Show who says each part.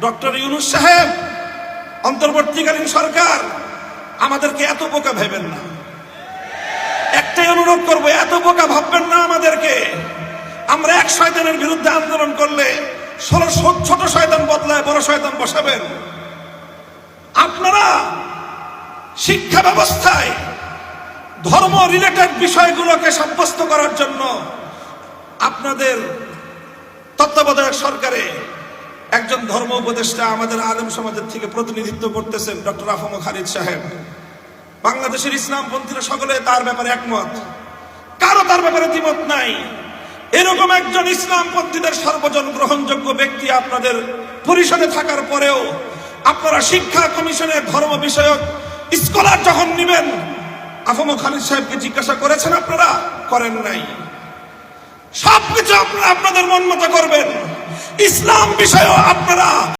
Speaker 1: Doctor Yunus সাহেব, অন্তর্বর্তীকালীন সরকার, আমাদেরকে এত বোকা ভাবেন না। একটাই অনুরোধ করবো, এত বোকা ভাববেন না আমাদেরকে। আমরা এক শয়তানের বিরুদ্ধে আন্দোলন করলে ছোট শয়তান বদলায় বড় শয়তান বসাবেন। আপনারা শিক্ষা ব্যবস্থায় ধর্ম রিলেটেড বিষয়গুলোকে সাব্যস্ত করার জন্য আপনাদের তত্ত্বাবধায়ক সরকারে একজন ধর্ম উপদেষ্টা আমাদের আলেম সমাজের থেকে প্রতিনিধিত্ব করতেছেন, ডক্টর আফম খালিদ সাহেব। বাংলাদেশের ইসলামপন্থীরা সকলে তার ব্যাপারে একমত, কারো তার ব্যাপারে দ্বিমত নাই। এরকম একজন ইসলামপন্থীদের সর্বজন গ্রহণযোগ্য ব্যক্তি আপনাদের পরিষদে থাকার পরেও আপনারা শিক্ষা কমিশনে ধর্ম বিষয়ক স্কলার যখন নেবেন, আফম খালিদ সাহেবকে জিজ্ঞাসা করেছেন? আপনারা করেন নাই। সবকিছু আপনারা আপনাদের মন মতো করবেন। ইসলাম বিষয়েও আপনারা